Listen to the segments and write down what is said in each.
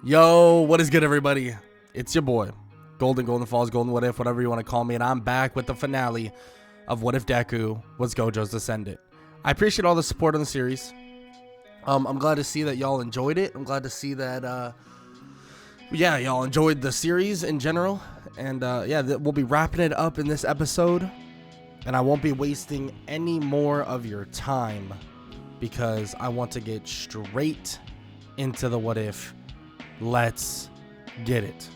Yo, what is good, everybody? It's your boy, Golden Falls, Golden What If, whatever you want to call me, and I'm back with the finale of What If Deku was Gojo's Descendant. I appreciate all the support on the series. I'm glad to see that y'all enjoyed it. I'm glad to see that, y'all enjoyed the series in general. And, we'll be wrapping it up in this episode. And I won't be wasting any more of your time because I want to get straight into the What If. Let's get it.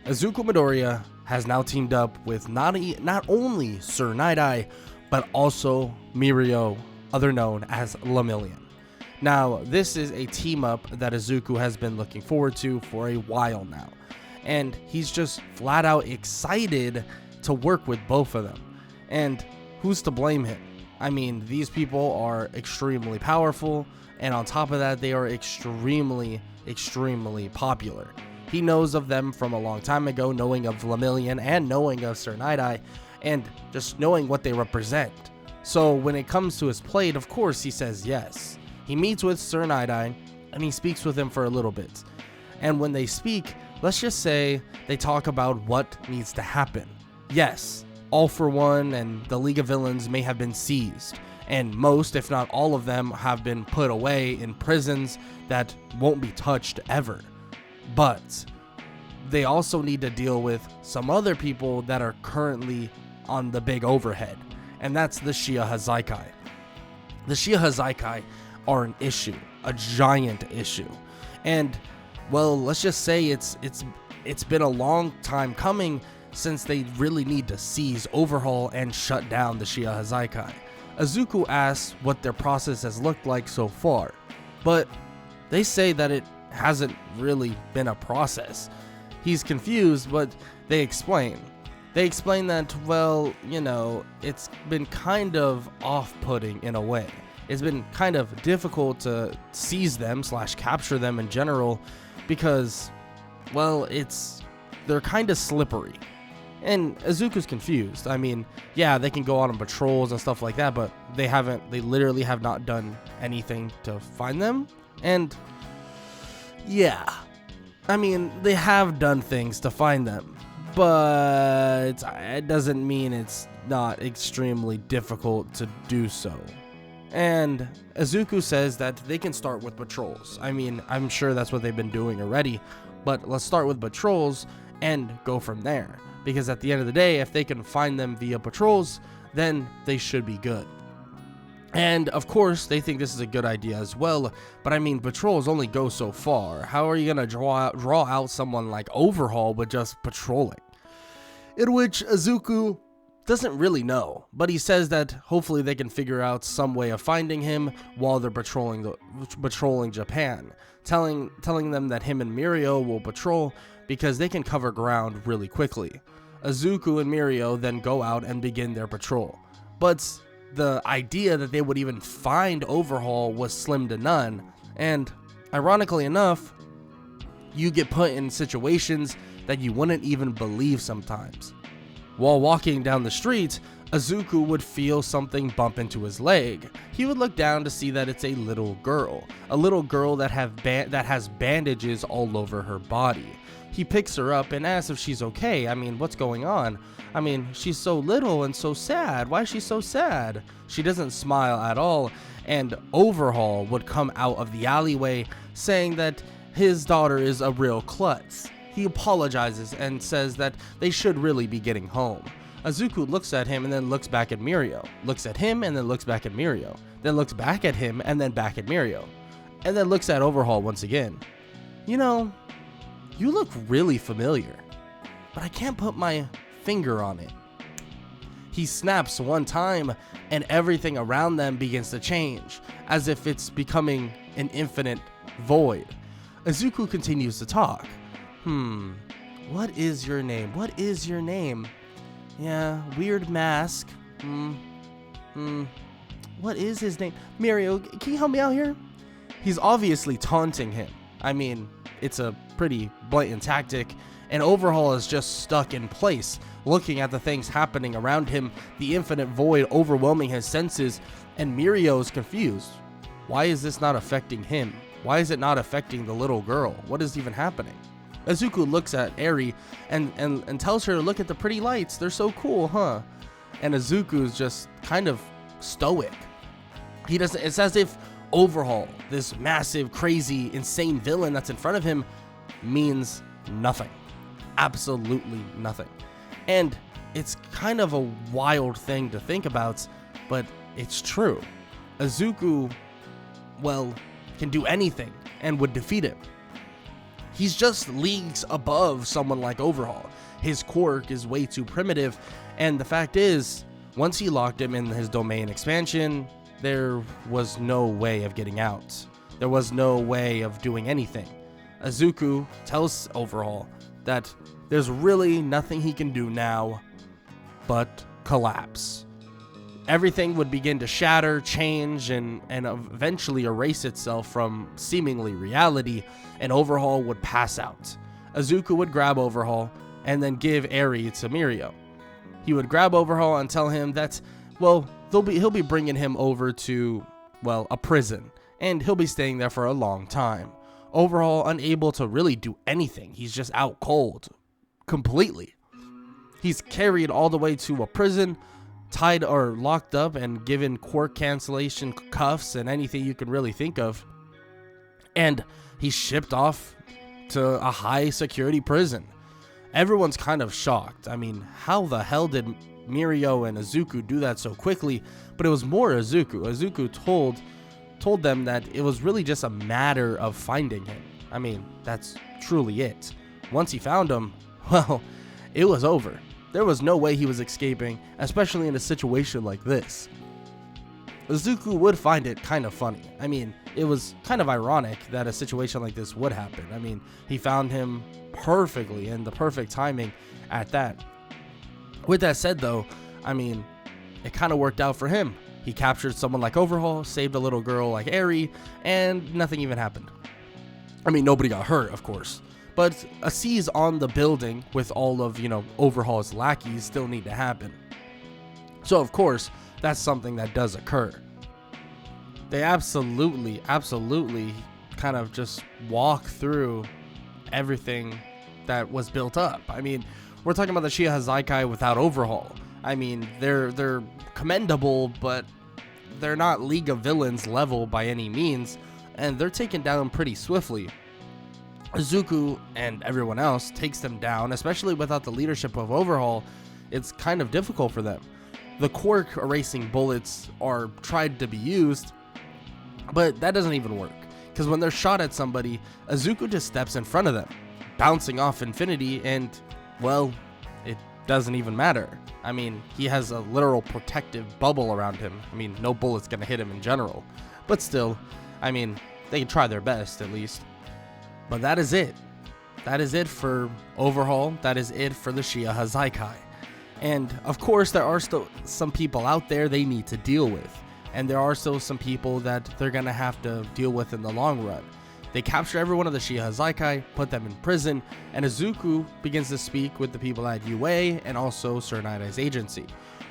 Izuku Midoriya has now teamed up with not only Sir Night-Eye, but also Mirio, other known as Lemillion. Now, this is a team up that Izuku has been looking forward to for a while now, and he's just flat out excited to work with both of them. And who's to blame him? I mean, these people are extremely powerful, and on top of that, they are extremely popular. He knows of them from a long time ago, knowing of Lemillion and knowing of Sir Night-Eye, and just knowing what they represent. So when it comes to his plate, of course he says yes. He meets with Sir Night-Eye, and he speaks with him for a little bit. And when they speak, let's just say they talk about what needs to happen. Yes, All For One and the League of Villains may have been seized, and most, if not all of them, have been put away in prisons that won't be touched ever. But they also need to deal with some other people that are currently on the big overhead, and that's the Shia Hazaikai. The Shia Hazaikai are an issue, a giant issue. And, well, let's just say it's been a long time coming since they really need to seize, overhaul, and shut down the Shia Hazaikai. Izuku asks what their process has looked like so far, but they say that it hasn't really been a process. He's confused, but they explain. They explain that, well, it's been kind of off-putting in a way. It's been kind of difficult to seize them / capture them in general because, well, they're kind of slippery. And Izuku's confused. I mean, yeah, they can go out on patrols and stuff like that, but they literally have not done anything to find them. And yeah, I mean, they have done things to find them, but it doesn't mean it's not extremely difficult to do so. And Izuku says that they can start with patrols. I mean, I'm sure that's what they've been doing already, but let's start with patrols and go from there. Because at the end of the day, if they can find them via patrols, then they should be good. And of course, they think this is a good idea as well, but I mean, patrols only go so far. How are you going to draw out someone like Overhaul with just patrolling? In which Izuku doesn't really know, but he says that hopefully they can figure out some way of finding him while they're patrolling Japan, telling them that him and Mirio will patrol because they can cover ground really quickly. Izuku and Mirio then go out and begin their patrol, but the idea that they would even find Overhaul was slim to none, and ironically enough, you get put in situations that you wouldn't even believe sometimes. While walking down the street, Izuku would feel something bump into his leg. He would look down to see that it's a little girl that has bandages all over her body. He picks her up and asks if she's okay. I mean, what's going on? I mean, she's so little and so sad. Why is she so sad? She doesn't smile at all, and Overhaul would come out of the alleyway saying that his daughter is a real klutz. He apologizes and says that they should really be getting home. Izuku looks at him and then looks back at Mirio. Looks at him and then looks back at Mirio. Then looks back at him and then back at Mirio. And then looks at Overhaul once again. You look really familiar, but I can't put my finger on it. He snaps one time and everything around them begins to change, as if it's becoming an infinite void. Izuku continues to talk. What is your name? What is your name? Yeah, weird mask. What is his name? Mirio, can you help me out here? He's obviously taunting him. I mean, it's a pretty blatant tactic, and Overhaul is just stuck in place, looking at the things happening around him, the infinite void overwhelming his senses, and Mirio is confused. Why is this not affecting him? Why is it not affecting the little girl? What is even happening? Izuku looks at Eri and tells her to look at the pretty lights. They're so cool, huh? And Izuku's just kind of stoic. He doesn't, it's as if Overhaul, this massive, crazy, insane villain that's in front of him, means nothing. Absolutely nothing. And it's kind of a wild thing to think about, but it's true. Izuku, well, can do anything and would defeat him. He's just leagues above someone like Overhaul. His quirk is way too primitive, and the fact is, once he locked him in his domain expansion, there was no way of getting out. There was no way of doing anything. Izuku tells Overhaul that there's really nothing he can do now but collapse. Everything would begin to shatter, change, and eventually erase itself from seemingly reality, and Overhaul would pass out. Izuku would grab Overhaul and then give Eri to Mirio. He would grab Overhaul and tell him that, well, he'll be bringing him over to, well, a prison, and he'll be staying there for a long time. Overhaul unable to really do anything. He's just out cold. Completely. He's carried all the way to a prison, tied or locked up and given quirk cancellation cuffs and anything you can really think of. And he's shipped off to a high security prison. Everyone's kind of shocked. I mean, how the hell did Mirio and Izuku do that so quickly? But it was more Izuku. Izuku told them that it was really just a matter of finding him. I mean, that's truly it. Once he found him, well, it was over. There was no way he was escaping, especially in a situation like this. Izuku would find it kind of funny. I mean, it was kind of ironic that a situation like this would happen. I mean, he found him perfectly and the perfect timing at that. With that said, though, I mean, it kind of worked out for him. He captured someone like Overhaul, saved a little girl like Eri, and nothing even happened. I mean, nobody got hurt, of course. But a siege on the building with all of, Overhaul's lackeys still need to happen. So, of course, that's something that does occur. They absolutely kind of just walk through everything that was built up. I mean, we're talking about the Shiha Hazaikai without Overhaul. I mean, they're commendable, but they're not League of Villains level by any means, and they're taken down pretty swiftly. Izuku and everyone else takes them down, especially without the leadership of Overhaul. It's kind of difficult for them. The quirk erasing bullets are tried to be used, but that doesn't even work, because when they're shot at somebody, Izuku just steps in front of them, bouncing off infinity, and, well, it doesn't even matter. I mean, he has a literal protective bubble around him. I mean, no bullet's gonna hit him in general, but still, I mean, they try their best at least. But that is it. That is it for Overhaul. That is it for the Shiha Hazaikai. And of course, there are still some people out there they need to deal with. And there are still some people that they're going to have to deal with in the long run. They capture every one of the Shiha Hazaikai, put them in prison, and Izuku begins to speak with the people at UA and also Sir Night-Eye's agency.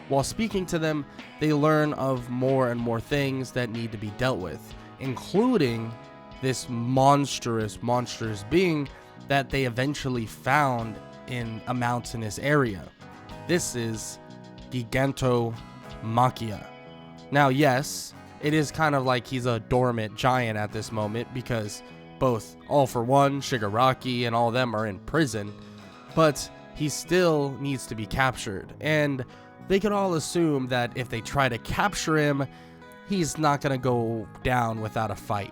While speaking to them, they learn of more and more things that need to be dealt with, including this monstrous being that they eventually found in a mountainous area. This is Gigantomachia. Now, yes, it is kind of like he's a dormant giant at this moment, because both All For One, Shigaraki, and all of them are in prison, but he still needs to be captured, and they can all assume that if they try to capture him, he's not going to go down without a fight.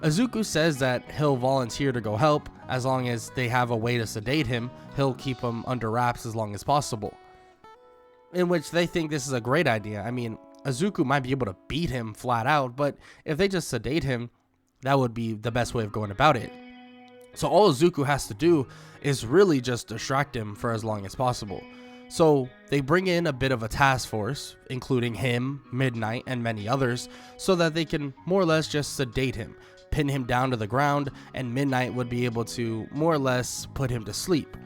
Izuku says that he'll volunteer to go help as long as they have a way to sedate him. He'll keep him under wraps as long as possible. In which they think this is a great idea. I mean, Izuku might be able to beat him flat out, but if they just sedate him, that would be the best way of going about it. So all Izuku has to do is really just distract him for as long as possible. So they bring in a bit of a task force, including him, Midnight, and many others, so that they can more or less just sedate him, pin him down to the ground, and Midnight would be able to more or less put him to sleep.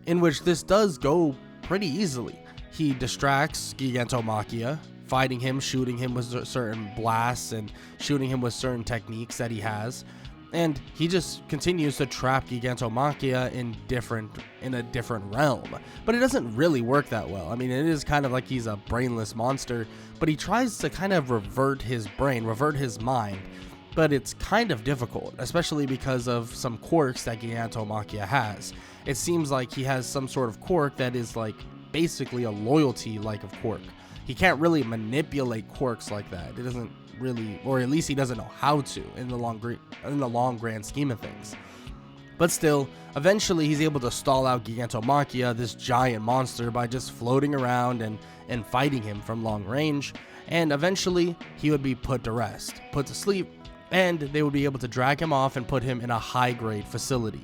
In which this does go pretty easily. He distracts Gigantomachia, fighting him, shooting him with certain blasts, and shooting him with certain techniques that he has. And he just continues to trap Gigantomachia in a different realm. But it doesn't really work that well. I mean, it is kind of like he's a brainless monster, but he tries to kind of revert his mind. But it's kind of difficult, especially because of some quirks that Gigantomachia has. It seems like he has some sort of quirk that is like basically a loyalty like of quirk. He can't really manipulate quirks like that. It doesn't really, or at least he doesn't know how to in the long grand scheme of things. But still, eventually he's able to stall out Gigantomachia, this giant monster, by just floating around and fighting him from long range. And eventually he would be put to rest, put to sleep, and they would be able to drag him off and put him in a high-grade facility.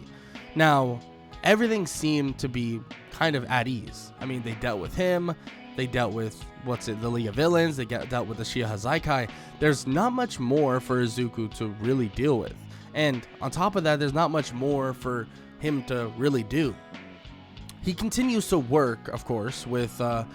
Now, everything seemed to be kind of at ease. I mean, they dealt with him, they dealt with, the League of Villains, they dealt with the Shiha Hazaikai. There's not much more for Izuku to really deal with. And on top of that, there's not much more for him to really do. He continues to work, of course, with the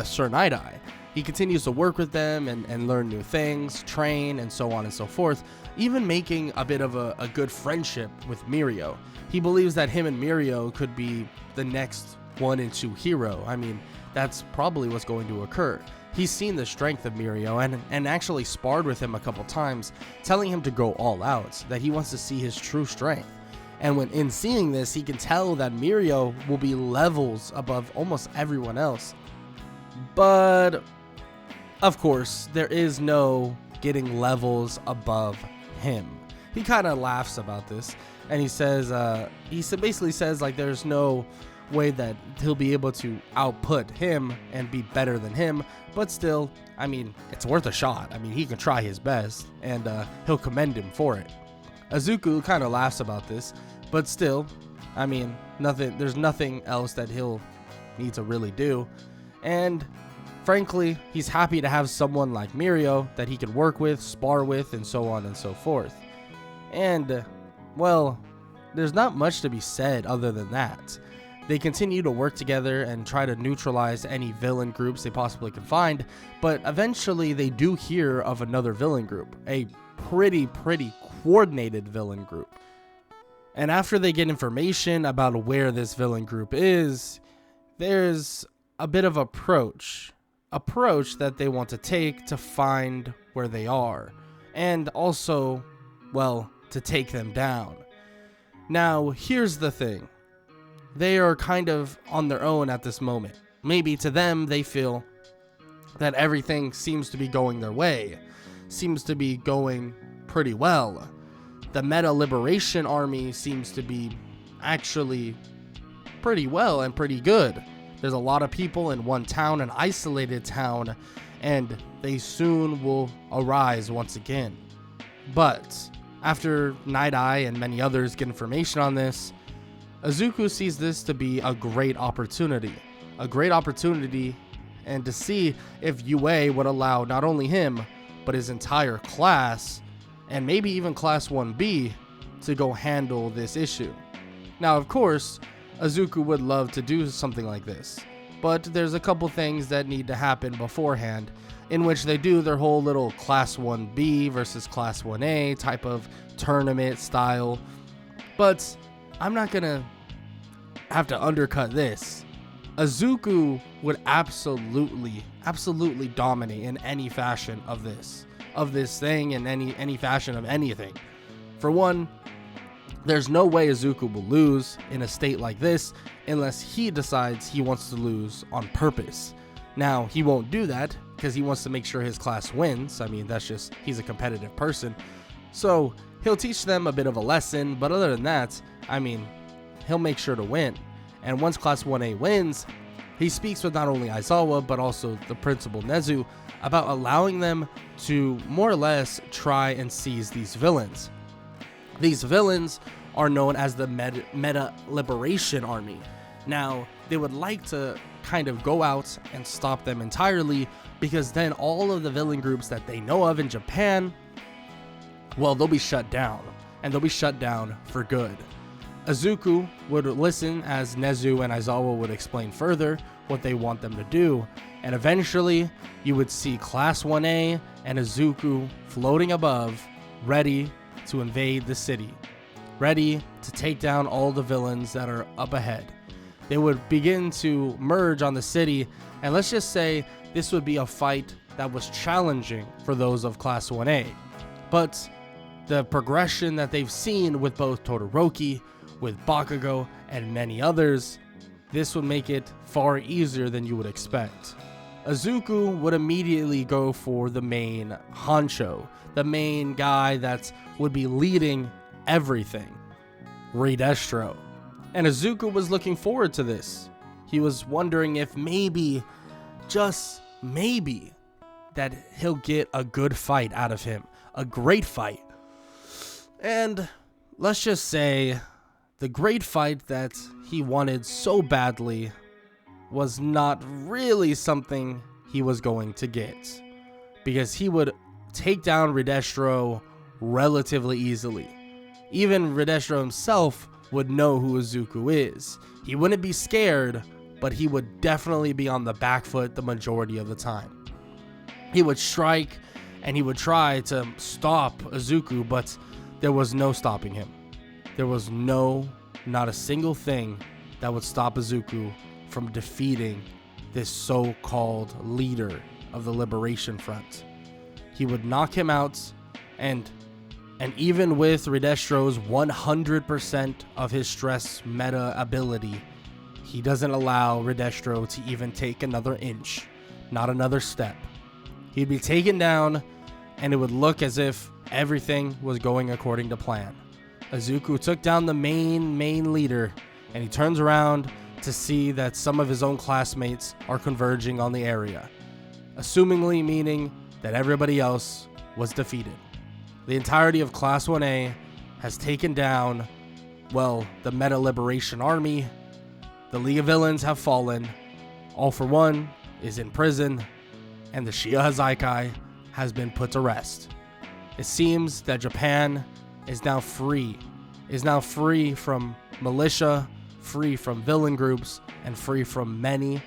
Sir Night-Eye. He continues to work with them and learn new things, train, and so on and so forth, even making a bit of a good friendship with Mirio. He believes that him and Mirio could be the next 1 and 2 hero. I mean, that's probably what's going to occur. He's seen the strength of Mirio and actually sparred with him a couple times, telling him to go all out, that he wants to see his true strength. And when in seeing this, he can tell that Mirio will be levels above almost everyone else. But of course, there is no getting levels above him. He kind of laughs about this, and he says, basically says like there's no way that he'll be able to output him and be better than him, but still, I mean, it's worth a shot. I mean, he can try his best, and he'll commend him for it. Izuku kind of laughs about this, but still, I mean, there's nothing else that he'll need to really do, and frankly, he's happy to have someone like Mirio that he can work with, spar with, and so on and so forth. And, well, there's not much to be said other than that. They continue to work together and try to neutralize any villain groups they possibly can find, but eventually they do hear of another villain group, a pretty coordinated villain group. And after they get information about where this villain group is, there's a bit of approach that they want to take to find where they are, and also, well, to take them down. Now, here's the thing. They are kind of on their own at this moment. Maybe to them, they feel that everything seems to be going their way, seems to be going pretty well. The Meta Liberation Army seems to be actually pretty well and pretty good. There's a lot of people in one town, an isolated town, and they soon will arise once again. But after Night-Eye and many others get information on this, Izuku sees this to be a great opportunity, and to see if UA would allow not only him, but his entire class, and maybe even Class 1B, to go handle this issue. Now, of course, Izuku would love to do something like this, but there's a couple things that need to happen beforehand, in which they do their whole little Class 1B versus Class 1A type of tournament style. But I'm not gonna have to undercut this. Izuku would absolutely dominate in any fashion of this thing, in any fashion of anything. For one, there's no way Izuku will lose in a state like this unless he decides he wants to lose on purpose. Now, he won't do that because he wants to make sure his class wins. I mean, he's a competitive person. So he'll teach them a bit of a lesson, but other than that, I mean, he'll make sure to win. And once Class 1A wins, he speaks with not only Aizawa, but also the principal Nezu about allowing them to more or less try and seize these villains. These villains are known as the Meta Liberation Army. Now, they would like to kind of go out and stop them entirely, because then all of the villain groups that they know of in Japan, well, they'll be shut down, and they'll be shut down for good. Izuku would listen as Nezu and Aizawa would explain further what they want them to do, and eventually you would see Class 1A and Izuku floating above, ready to invade the city, ready to take down all the villains that are up ahead. They would begin to merge on the city, and let's just say this would be a fight that was challenging for those of Class 1A. But the progression that they've seen with both Todoroki, with Bakugo, and many others, this would make it far easier than you would expect. Izuku would immediately go for the main honcho, the main guy that would be leading everything, Redestro. And Izuku was looking forward to this. He was wondering if maybe, just maybe, that he'll get a good fight out of him, a great fight. And let's just say the great fight that he wanted so badly was not really something he was going to get, because he would take down Redestro relatively easily. Even Redestro himself would know who Izuku is. He wouldn't be scared, but he would definitely be on the back foot the majority of the time. He would strike and he would try to stop Izuku, but there was no stopping him. There was not a single thing that would stop Izuku from defeating this so-called leader of the Liberation Front. He would knock him out, and even with Redestro's 100% of his stress meta ability, he doesn't allow Redestro to even take another inch, not another step. He'd be taken down, and it would look as if everything was going according to plan. Izuku took down the main leader, and he turns around to see that some of his own classmates are converging on the area, assumingly meaning that everybody else was defeated. The entirety of Class 1A has taken down, well, the Meta Liberation Army. The League of Villains have fallen. All for One is in prison, and the Shiha Hazaikai has been put to rest. It seems that Japan is now free from militia, free from villain groups, and free from many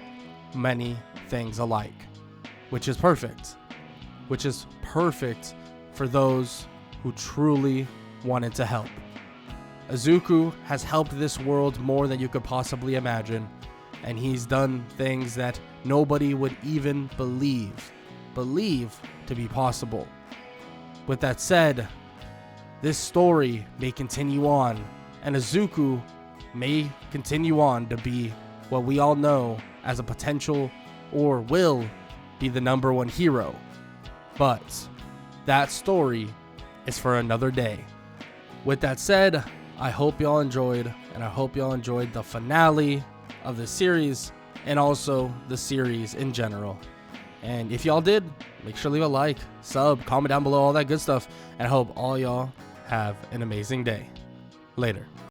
things alike, which is perfect for those who truly wanted to help. Izuku has helped this world more than you could possibly imagine, and he's done things that nobody would even believe to be possible. With that said, this story may continue on, and Izuku may continue on to be what we all know as a potential, or will be, the #1 hero. But that story is for another day. With that said, I hope y'all enjoyed, and I hope y'all enjoyed the finale of the series, and also the series in general. And if y'all did, make sure to leave a like, sub, comment down below, all that good stuff, and I hope all y'all have an amazing day. Later.